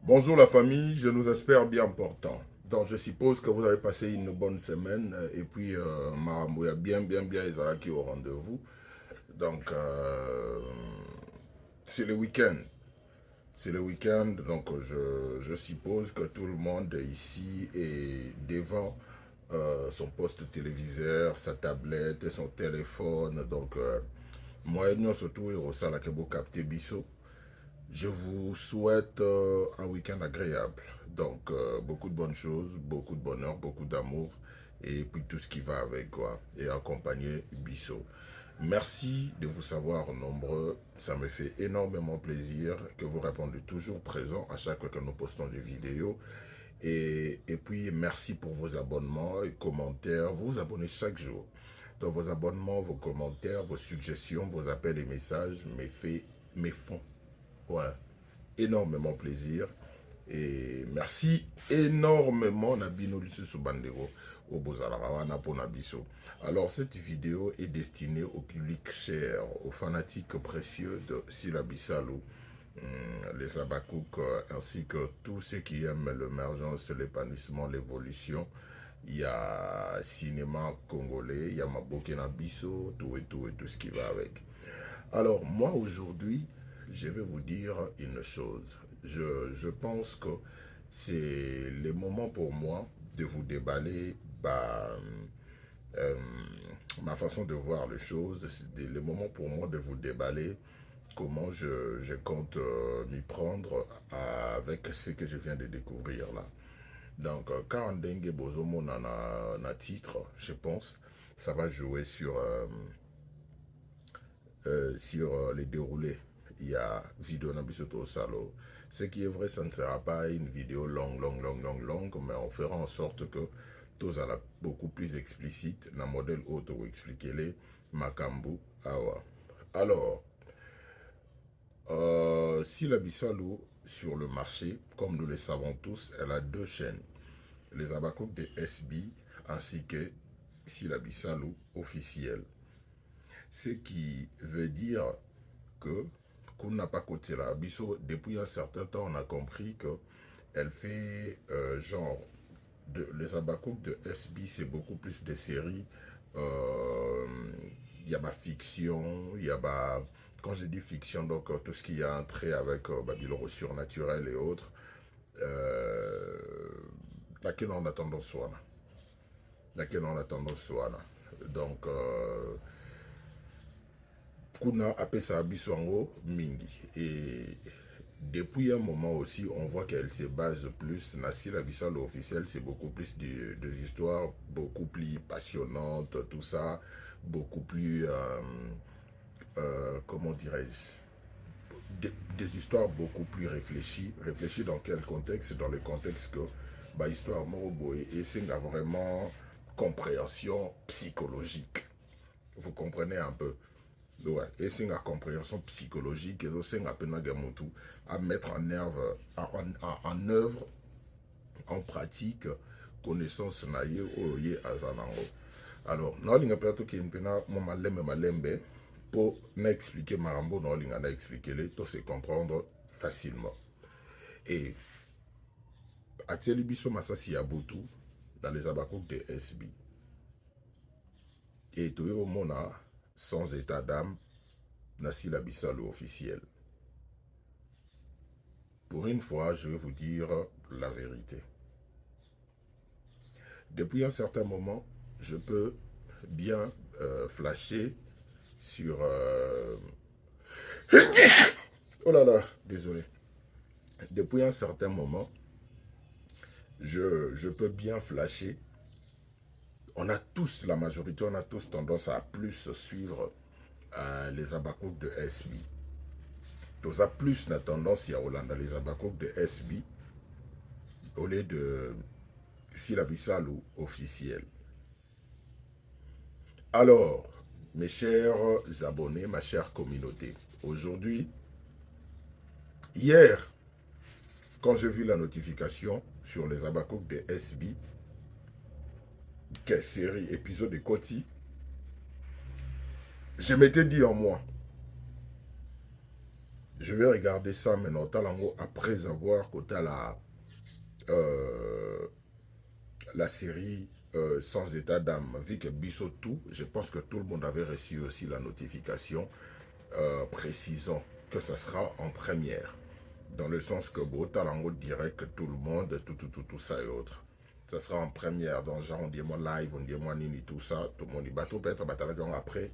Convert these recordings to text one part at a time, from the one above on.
Bonjour la famille, je nous espère bien portant. Donc je suppose que vous avez passé une bonne semaine et puis Maramouya bien Ezalaki au rendez-vous. Donc c'est le week-end. C'est le week-end, donc je suppose que tout le monde ici est devant son poste téléviseur, sa tablette et son téléphone. Donc moi et nous surtout au Salakebo capté Bisso. Je vous souhaite un week-end agréable. Donc, beaucoup de bonnes choses, beaucoup de bonheur, beaucoup d'amour et puis tout ce qui va avec quoi. Et accompagner Bissot. Merci de vous savoir nombreux. Ça me fait énormément plaisir que vous répondez toujours présent à chaque fois que nous postons des vidéos. Et puis, merci pour vos abonnements et commentaires. Vous vous abonnez chaque jour. Donc, vos abonnements, vos commentaires, vos suggestions, vos appels et messages me font ouais, énormément plaisir. Et merci énormément Nabino Lisusu Bandero au Bozalarawana pour Nabiso. Alors cette vidéo est destinée au public cher, aux fanatiques précieux de Silabissalo, les Abakouk, ainsi que tous ceux qui aiment l'émergence, l'épanouissement, l'évolution. Il y a cinéma congolais, il y a Mabokena Bisso, tout et tout ce qui va avec. Alors, moi, aujourd'hui, je vais vous dire une chose. Je pense que c'est le moment pour moi de vous déballer euh, ma façon de voir les choses. C'est le moment pour moi de vous déballer comment je compte m'y prendre avec ce que je viens de découvrir là. Donc, quand Dengue Bozomo na titre, je pense, ça va jouer sur les déroulés. Il y a vidéo Nabisoto Salo. Ce qui est vrai, ça ne sera pas une vidéo longue, mais on fera en sorte que tout ça beaucoup plus explicite, dans le modèle auto expliquer les Makambu. Awa. Alors, si la Bissalo sur le marché, comme nous le savons tous, elle a deux chaînes. Les Abakouk de SB ainsi que si la Bissalo officielle. Ce qui veut dire que qu'on n'a pas côté là. Bisso, depuis un certain temps, on a compris que elle fait genre les Abakouk de SB, c'est beaucoup plus de séries. Il y a ma fiction, il y a ma quand je dis fiction, donc tout ce qui a un trait avec le surnaturel et autres. Laquelle on a tendance soit là. Laquelle on a tendance soit là. Donc kuna apesa biso yango mingi et depuis un moment aussi on voit qu'elle se base plus na la Bissalo officielle, c'est beaucoup plus des histoires beaucoup plus passionnantes, tout ça beaucoup plus comment dirais-je, des histoires beaucoup plus réfléchies dans quel contexte, dans le contexte que bah histoire moroboy et c'est vraiment compréhension psychologique, vous comprenez un peu. Ouais, et c'est une compréhension psychologique et c'est à mettre en œuvre, en pratique, connaissance naïe ou yé azanango. Alors, nous avons plateau qui est malembe pour n'expliquer marambo, nous avons expliqué les tout se comprendre facilement. Et à Biso Masasi Yabutu, dans les abakouk de SB, et tout au mona sans état d'âme, Nassi la Bissalo officiel. Pour une fois, je vais vous dire la vérité. Depuis un certain moment, je peux bien flasher sur... Oh là là, désolé. Depuis un certain moment, je peux bien flasher. On a tous, la majorité, on a tous tendance à plus suivre les abakouk de SB. Tous a plus la tendance à Hollande les abakouk de SB au lieu de Silabissalo officiel. Alors, mes chers abonnés, ma chère communauté, aujourd'hui, hier, quand j'ai vu la notification sur les abakouk de SB, quelle série, épisode de Koti, je m'étais dit en moi, Je vais regarder ça maintenant talango après avoir côté la série Sans état d'âme. Vu que Bissot tout, je pense que tout le monde avait reçu aussi la notification précisant que ça sera en première. Dans le sens que bon, talango dirait que tout le monde, tout ça et autres. Ça sera en première, dans genre on dit moi live, on dit moi nini, tout ça, tout le monde dit bateau peut-être après.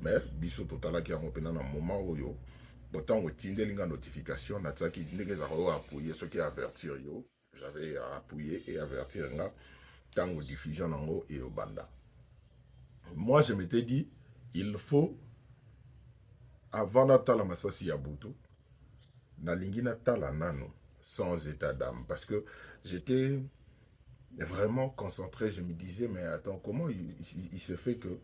Mais Bissot total qui a un moment où yo. Pourtant, on tindait une notification, on a appuyé ce qui avertir yo. J'avais appuyé et avertir là, tant aux diffusion en haut et au banda. Moi, je m'étais dit, il faut, avant Natala Masasi Yabuto, Nalingi Natala Nano, sans état d'âme. Parce que j'étais vraiment concentré. Je me disais, mais attends, comment il se fait que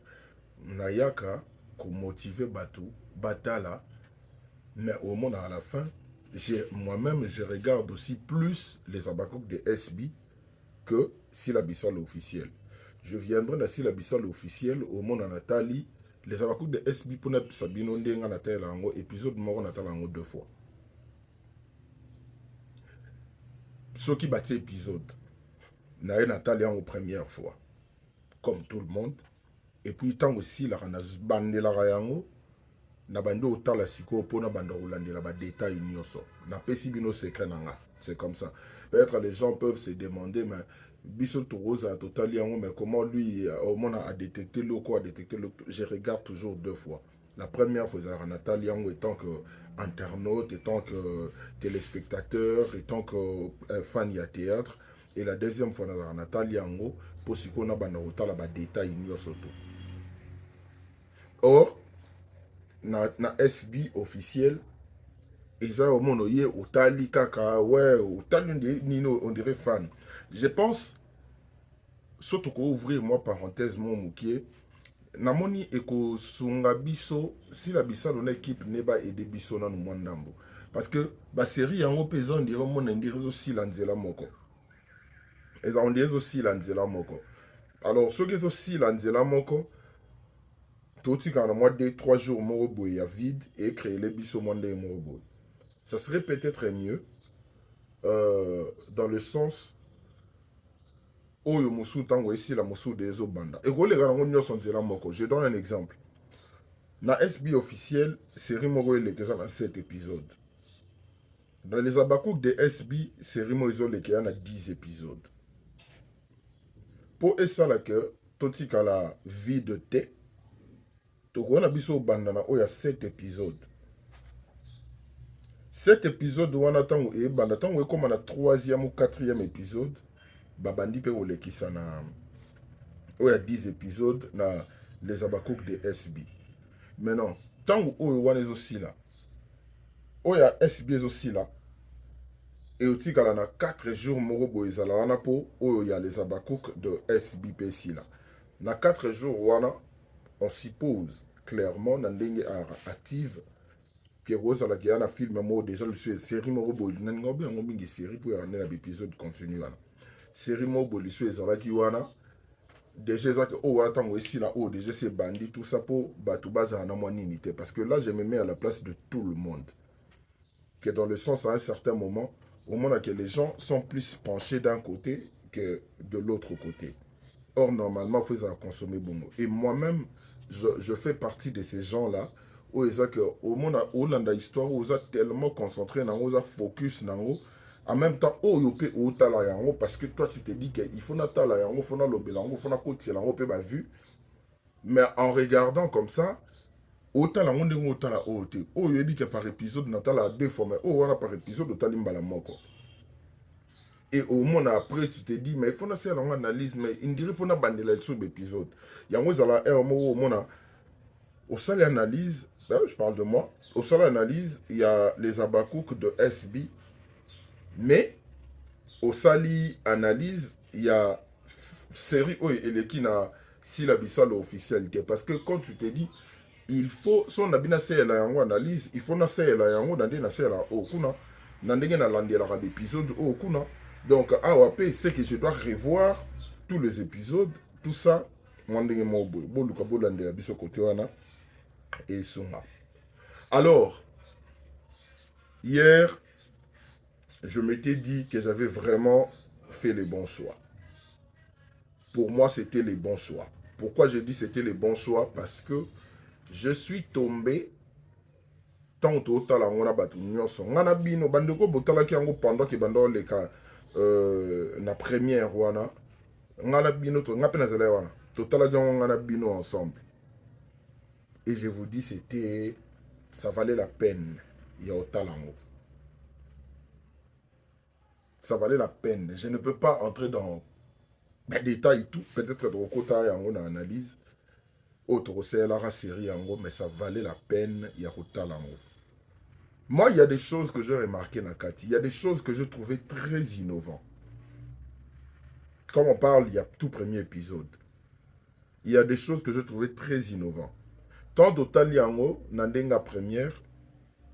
Nayaka, qu'on motive Batou, Batala, mais au monde à la fin, moi-même, je regarde aussi plus les abakouk de SB que Silabissal officiel. Je viendrai dans Silabissal officiel au monde en Nathalie. Les abakouk de SB pour ne Sabino Ndenga Nathalie Lango, épisode mort Nathalie Lango 2 fois. Ceux qui battent épisode, Nathalie Lango première fois, comme tout le monde. Et puis, tant aussi, la bande la Rayango. Na bande otala siko po na bande rolandela ba détail nyonso na pesi bino secret nanga. C'est comme ça. Peut-être les gens peuvent se demander mais biso Tourosa total yango mais comment lui au monde a détecté l'eau a détecté l'eau. Je regarde toujours deux fois. La première fois c'est Nathalie Yango étant que internaute, étant que téléspectateur, étant que fan ya théâtre et la deuxième fois c'est Nathalie Yango pour siko na bande otala ba détail nyonso tout. Or na SB officiel eza au monde ye otali kaka ouais otali nino on dirait fan. Je pense surtout qu'on ouvrir moi parenthèse mon moukier namoni eko sunga biso si la bisa dans équipe neba aider biso na mwandambo parce que ba série yango pesa on dirait mon ndire aussi lanzela moko et on dirait aussi lanzela moko alors ceux qui aussi lanzela moko tout quand moi 2-3 jours morobo ya vide et créer les biso monde morobo. Ça serait peut-être mieux dans le sens où le musu tango ici la musu des banda. Et les gars moko. Je donne un exemple. Na SB officiel, série moko il était dans 7 épisodes. Dans les abakouk de SB, série moko il était dans 10 épisodes. Pour ça là que tout la vie de thé, tout on a biso banda na il y a 7 épisodes. Cet épisode où on attend et banda tango comme on a 3e ou 4e épisode. Babandi pe olekisa na il y a 10 épisodes na les abakouk de SB. Maintenant, tant que on est aussi là, il y a SB aussi là, et aussi qu'il y a 4 jours morobo izala wana po il y a les abakouk de SB ici là. Na 4 jours wana, on suppose clairement dans ndenge active que Rosa la qui a un film mo déjà le série morobo n'engobe en mingi série pour y avoir un épisode continu wana. Série morobo li so ezala ki wana déjà ça que oh attends ici là oh déjà c'est bandit tout ça pour battre baza na moi unité parce que là je me mets à la place de tout le monde que dans le sens à un certain moment au moment que les gens sont plus penchés d'un côté que de l'autre côté. Or normalement il faut consommer bongo et moi-même je fais partie de ces gens là où ils que au monde où l'anda histoire où ils tellement concentré dans où ils focus dans où en même temps, parce que toi tu te dis qu'il faut natala yango, faut na lobelango, faut na koti yango pe ba vu. Mais en regardant comme ça, otala ngonde otala ote. Oh yebi que par épisode natala 2 fois mais oh wana par épisode otali mbala moko. Et au monde après tu te dis mais il faut na faire une analyse mais il dirait faut na bandela sur épisode. Yango zala un mot au monde au sale analyse, ben, je parle de moi. Au sale analyse, il y a les abakouk de SB. Mais au sali analyse, il y a série et qui na si la bissale officialité parce que quand tu te dis il faut son abina c'est la yango analyse, il faut na c'est la yango dans des na c'est la o kuna na ndenge na landela ka épisode o kuna. Donc AOP c'est que je dois revoir tous les épisodes, tout ça moi ndenge mo bo luka bo landela biso côté wana et songa. Alors Hier, je m'étais dit que j'avais vraiment fait les bons choix. Pour moi, c'était les bons choix. Pourquoi je dis c'était les bons choix? Parce que je suis tombé tant totala ngona batu nyonso. Ngana bino bandeko botala ki yango pendant que bando leka na première wana. Ngana bino to ngape na zela wana. Totala yango ngana bino ensemble. Et je vous dis c'était ça valait la peine ya otalango. Ça valait la peine. Je ne peux pas entrer dans les détails tout, peut-être au côté yango na analyse. Autre la série yango, mais ça valait la peine ya otalango. Moi, il y a des choses que j'ai remarquées, Nakati. Il y a des choses que je trouvais très innovantes. Comme on parle, il y a tout premier épisode. Il y a des choses que je trouvais très innovantes. Tant d'Otali Yango, Nandenga première,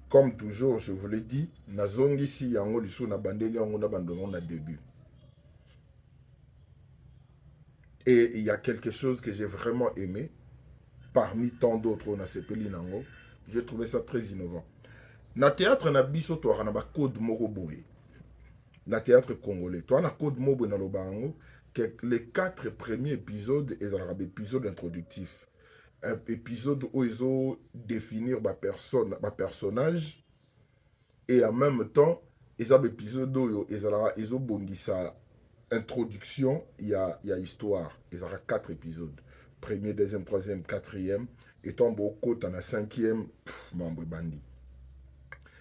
comme toujours, je vous l'ai dit, Nazongi si Yango, l'issue na bandeli Yango na bandongo na début. Et il y a quelque chose que j'ai vraiment aimé, parmi tant d'autres, on a sepeli Nango. J'ai trouvé ça très innovant. Na théâtre na biso to na ba code moko boye. Na théâtre congolais. Toi na code moko boye na lobango que les 4 premiers épisodes et un épisode introductif. Un épisode où ils ont définir ma personne, ma personnage et en même temps ils ont un épisode où ils ont bondi sa introduction, il y a histoire. Ils ont 4 épisodes. Premier, deuxième, troisième, quatrième. Et tombe au côté, en a cinquième, membre bandit.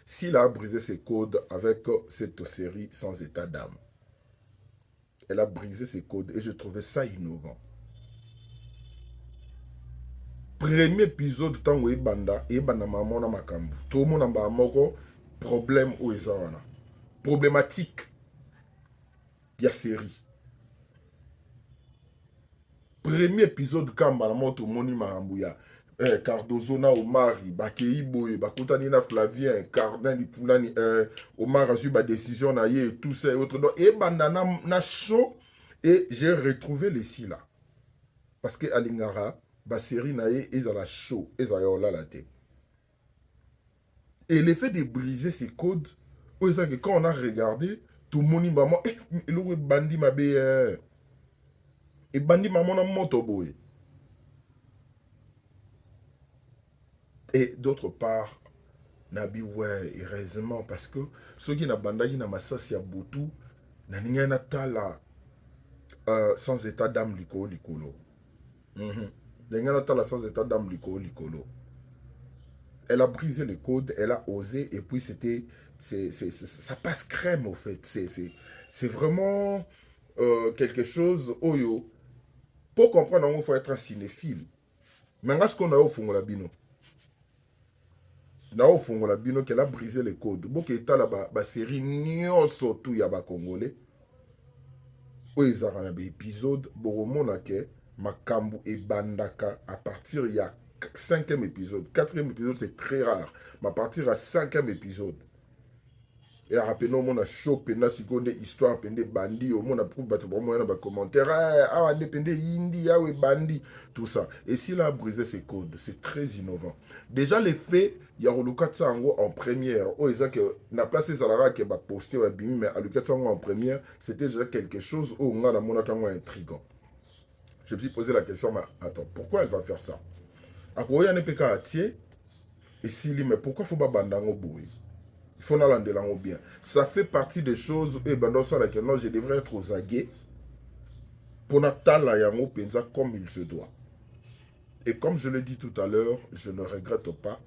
S'il a brisé ses codes avec cette série sans état d'âme, elle a brisé ses codes et je trouvais ça innovant. Premier épisode, tant que Ebanda maman na makambu. Tout le monde a moko problème ou ezana. Problématique de la série. Premier épisode, quand la moto moni marambuya. Cardozo na Omari, Bakei Boye, Bakutani na Flavien, Cardin Poulani, Omar a eu ma décision na et tout ça et autres. Donc, et bandana na chaud et j'ai retrouvé les six là. Parce que Alingara, ba série na et ils ont la chaud, ils ont la laté. Et l'effet de briser ces codes, que quand on a regardé, tout le monde maman, il a bandi ma bé, et bandi maman na moto boy. Et d'autre part, Nabi, ouais, heureusement, parce que ceux qui n'ont pas na masasi ya butu, na ningana tala sans état d'âme likolo. Ningana tala sans état d'âme likolo. Elle a brisé les codes, elle a osé, et puis c'était, ça passe crème au fait. C'est vraiment quelque chose, oyo. Pour comprendre, il faut être un cinéphile. Mais ce qu'on a au fond de la bino. Na au fond la bino qu'elle a brisé les codes. Boke eta la ba série nyonso tout ya ba congolais. O ezara na ba épisode boromona ke makambu e bandaka à partir il y a 5e épisode. 4e épisode c'est très rare. Mais à partir à 5e épisode. Et à rappeler on a chaud pena seconde histoire pende bandi au monde a prouvé battre vraiment na ba commentaire ah on dépendait indi ah oui bandi tout ça. Et s'il a brisé ses codes, c'est très innovant. Déjà les faits il y a Olukatsango en première. Oh, ils ont que na place Zalara qui va poster au bimi mais Olukatsango en première, c'était déjà quelque chose où on a la monakango intrigant. Je me suis posé la question mais attends, pourquoi elle va faire ça? À quoi il y a un PK à tier et s'il mais pourquoi faut pas bandango boui? Il faut l'andelango bien. Ça fait partie des choses et ben dans ça là que non, je devrais être aux aguets pour natala yango penza comme il se doit. Et comme je l'ai dit tout à l'heure, je ne regrette pas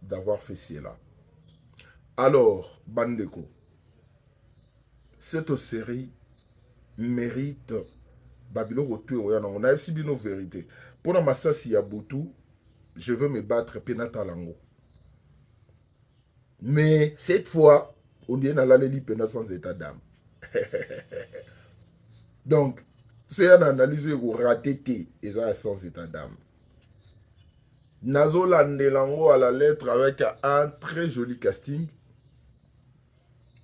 d'avoir fait cela. Alors, Bandeko, cette série mérite Babylon retour. On a aussi bien nos vérités. Pour la Massassi Yabutu, je veux me battre Penata Lango. Mais cette fois, on dit dans l'année Penata sans état d'âme. Donc, c'est une analyse où raté et sans état d'âme. Nazo Landelango à la lettre avec un très joli casting.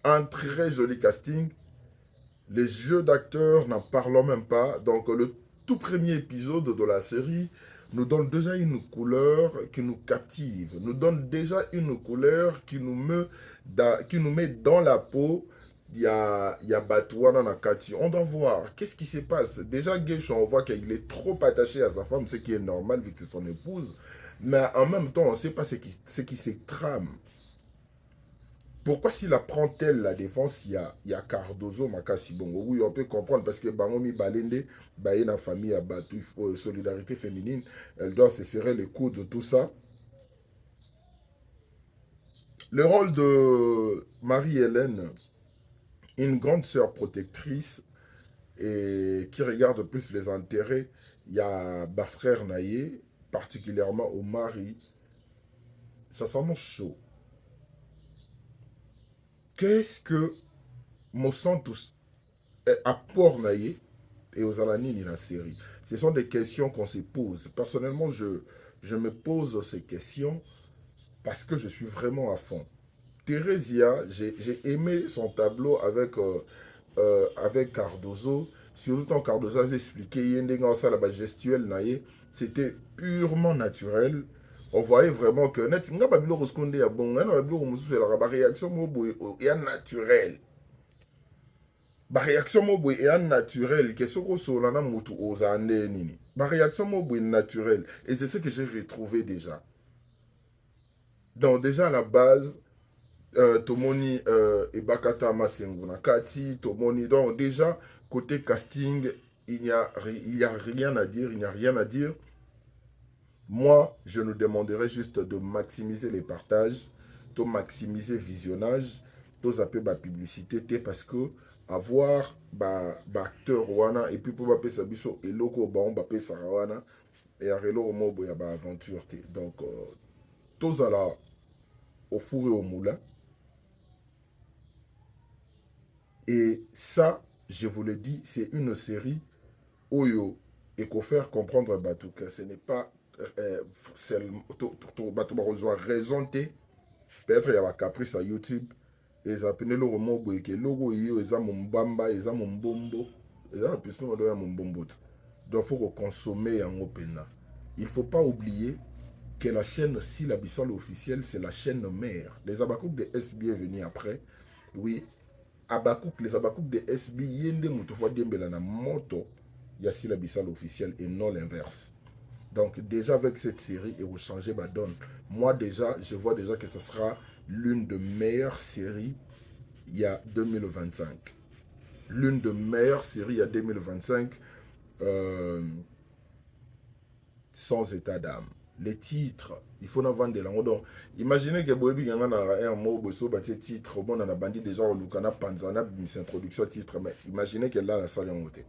Un très joli casting. Les jeux d'acteurs, n'en parlons même pas. Donc, le tout premier épisode de la série nous donne déjà une couleur qui nous captive, nous donne déjà une couleur qui nous met dans la peau. Il y a Batouana Nakati. On doit voir qu'est-ce qui se passe. Déjà, Geisha, on voit qu'il est trop attaché à sa femme, ce qui est normal vu que c'est son épouse. Mais en même temps, on ne sait pas ce qui se trame. Pourquoi s'il apprend-elle la défense, il y a Cardozo, Makasi Bongo. Oui, on peut comprendre parce que Bangomi Balende, la famille a battu solidarité féminine, elle doit se serrer les coudes, tout ça. Le rôle de Marie-Hélène, une grande sœur protectrice et qui regarde plus les intérêts, il y a Bafrère Naye, particulièrement au mari. Ça s'annonce chaud. Qu'est-ce que Monsantos apport Naye et aux Alanines la série? Ce sont des questions qu'on se pose. Personnellement, je me pose ces questions parce que je suis vraiment à fond. Theresia, j'ai aimé son tableau avec Cardozo. Surtout quand Cardozo a expliqué la gestuelle, c'était purement naturel. On voyait vraiment que net, nga ba biloko skonde ya bon, nga ba biloko mususu la ba réaction mo boy ya naturel. Ba réaction mo boy ya naturel que soko solana mutu ozande nini. Ba réaction mo boy naturel et c'est ce que j'ai retrouvé déjà. Donc déjà à la base Tomoni et Bakata Masenguna Kati, Tomoni. Donc déjà, côté casting, il n'y a rien à dire, il n'y a rien à dire. Moi, je nous demanderais juste de maximiser les partages, de maximiser le visionnage, de zapper la publicité, parce que avoir acteur wana et puis pour appeler ça biso et loco on va appeler ça wana et à relo au y a aventure donc tous à la au four et au moulin. Et ça, je vous le dis, c'est une série Oyo et qu'on faire comprendre Batou que ce n'est pas Batou besoin raison peut-être il y a un caprice à YouTube et ça appelle le roman que logo yo eza mumbamba eza mumbombo eza na piston do ya mumbombo donc faut consommer en opena. Il faut pas oublier que la chaîne si la Bissau officielle c'est la chaîne mère. Les Abakouk de SB est venu après. Oui, Abakouk, les Abakouk de SB, yende moutoufoua dembela na moto, yassi la Bissau officielle et non l'inverse. Donc déjà avec cette série, et vous changez ma donne. Moi déjà, je vois déjà que ce sera l'une des meilleures séries il y a 2025. L'une des meilleures séries il y a 2025 sans état d'âme. Les titres, il faut en vendre de langue. Donc, imaginez que Boebi Ganga a un mot, Bosso, bâti titre, bon, on a bandit déjà au Lukana, Panzana, c'est introduction titre, mais imaginez qu'elle a la salle en haute.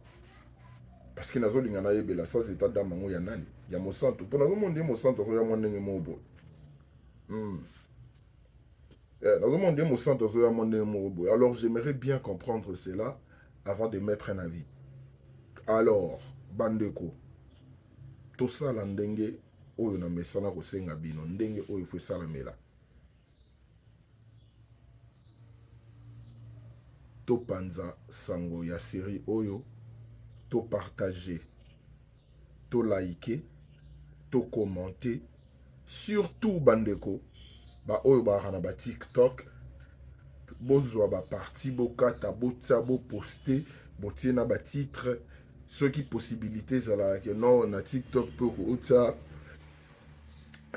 Parce que nazo lingana yebe la sans état d'âme, il y a nani, il y a mon centre. Pour nous demander mon centre, il y a mon nègre mobo. Nazo demander mon centre, il y a mon nègre mobo. Alors, j'aimerais bien comprendre cela avant de mettre un avis. Alors, Bandeko, tout ça, l'andenge, oyo na mesana kosenga bino ndenge oyo faut salamela to panza sango ya série oyo to partager to liker to commenter surtout bandeko ba oyo ba na ba TikTok bozwa ba parti bokata botsa bo poster botie na ba titre ceux qui possibilités zala que non na TikTok peut otsa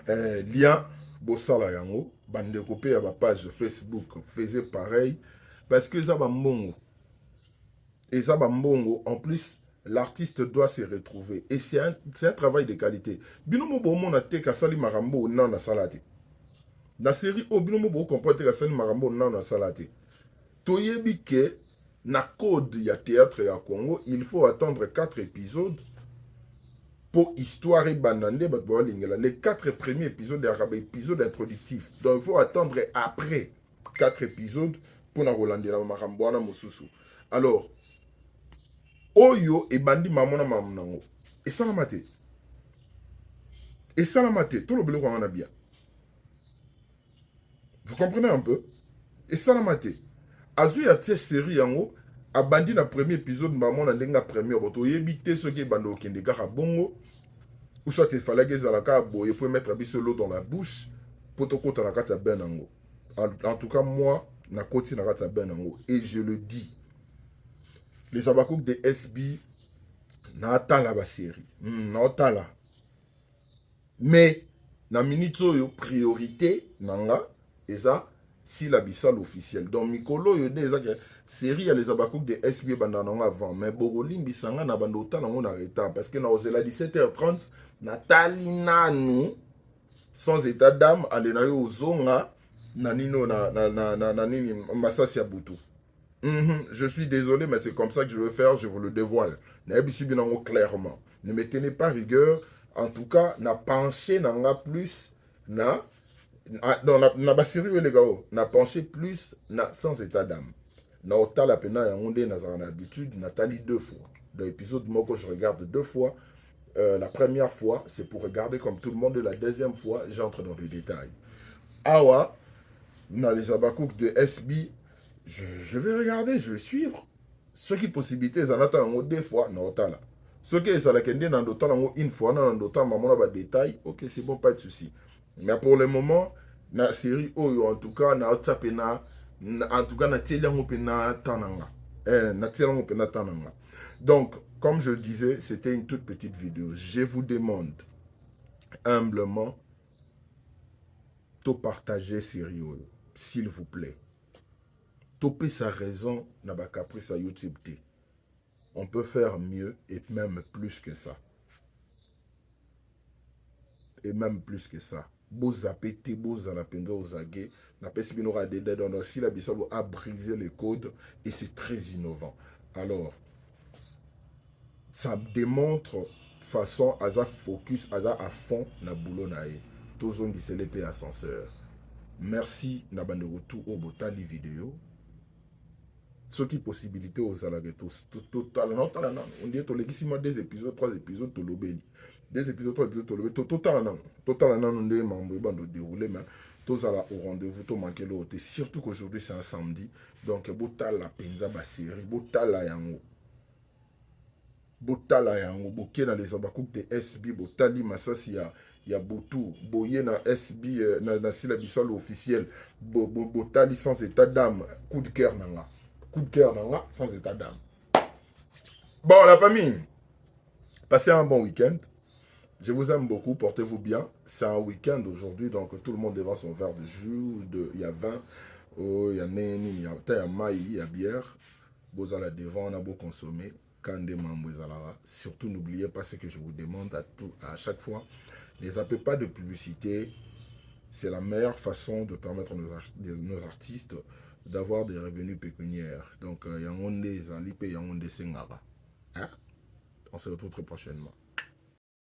lien bosala yango bandeko pe ya ba page Facebook faisait pareil parce que ça va mbongo et ça va mbongo en plus l'artiste doit se retrouver et c'est un travail de qualité binomo bo mona te ka sali marambo na na salati na série o binomo bo comprendre te ka sali marambo na na salati toyebi ke na code ya théâtre ya Congo il faut attendre 4 épisodes pour histoire et banande, les 4 premiers épisodes épisodes introductifs. Donc il faut attendre après 4 épisodes pour na Rolande la Maramboana Mosusu. Alors, Oyo et Bandi Mamona Mamunango. Et ça la maté. Et ça la maté. Tout le bleu qu'on a bien. Vous comprenez un peu? Et ça la maté. Azu ya cette série en haut, a Bandi na premier épisode, Mamona Lenga premier. Oto yebite ce qui est bando kende kaka bongo. Ou soit il fallait qu'ils aient pour mettre l'eau dans la bouche pour te côté la carte ben nango. En tout cas, moi, na côté la carte ben nango. Et je le dis, les abakouk de SB, na atala ba série. Na atala. Mais, na minute yo priorité, nanga, et ça, si la bissal officielle. Donc, Mikolo, yo de, ça, série, ya les abakouk de SB bandananga avant. Mais, Bogolim, bisanga, na bandota, nango, na retard. Parce que, na osela 17h30, na talina, nous, sans état d'âme, aller na yo zonga, na nino, na nini, masasi ya butu. Je suis désolé, mais c'est comme ça que je veux faire, je vous le dévoile. N'ayez clairement. Ne me tenez pas rigueur. En tout cas, na pensé n'a plus, na, na basiri les gars, na pensé plus, na sans état d'âme. Na ota la pena ya onde na zara l'habitude, na tali 2 fois. Dans l'épisode moko, je regarde 2 fois. La première fois, c'est pour regarder comme tout le monde. La deuxième fois, j'entre dans les détails. Awa, dans les abakouk de SB, je vais regarder, je vais suivre. Ce qui est possibilité, c'est en 2 fois, non, là. Ce qui est la kende dans d'autres une fois, dans d'autres maman a des détails, ok, c'est bon, pas de souci. Mais pour le moment, la série, oh, en tout cas, na WhatsApp, en tout cas, na télé, pena tananga. Na télé, pena tananga. Donc, comme je le disais, c'était une toute petite vidéo. Je vous demande humblement de partager série, s'il vous plaît. Topé sa raison, n'a pas caprice à YouTube. On peut faire mieux et même plus que ça. Et même plus que ça. Beau zapété, beau zalapendo, ozagé. N'a pas si bien aura des dettes. Si la bissalo a brisé les codes et c'est très innovant. Alors, ça démontre façon à focus à fond na boulot nae. Tous on dit l'épée ascenseur. Merci na bande retour au botali vidéo. Ce qui possibilité aux salariés totalement on dit que des épisodes 3 épisodes de l'obéli des épisodes 3 épisodes de l'obéli totalement on est membre de dérouler mais tous à la au rendez-vous tout manquer l'autre surtout qu'aujourd'hui c'est un samedi donc botala la penza ba série botala yango boké dans les abakouk de SB botali masasi ya Boutou, boye na SB na sila bisalo officiel botali sans état d'âme coup de cœur nanga coup de cœur sans état d'âme. Bon, la famille, passez un bon week-end. Je vous aime beaucoup, portez-vous bien. C'est un week-end aujourd'hui, donc tout le monde devant son verre de jus. Il y a vin, il y a neni, il y a maï, il y a bière. Vous allez devant, on a beau consommer. Surtout, n'oubliez pas ce que je vous demande à chaque fois. Ne zappez pas de publicité. C'est la meilleure façon de permettre à nos artistes d'avoir des revenus pécuniaires. Donc, il y a un des Zalipé, il y a un des Sengara. On se retrouve très prochainement.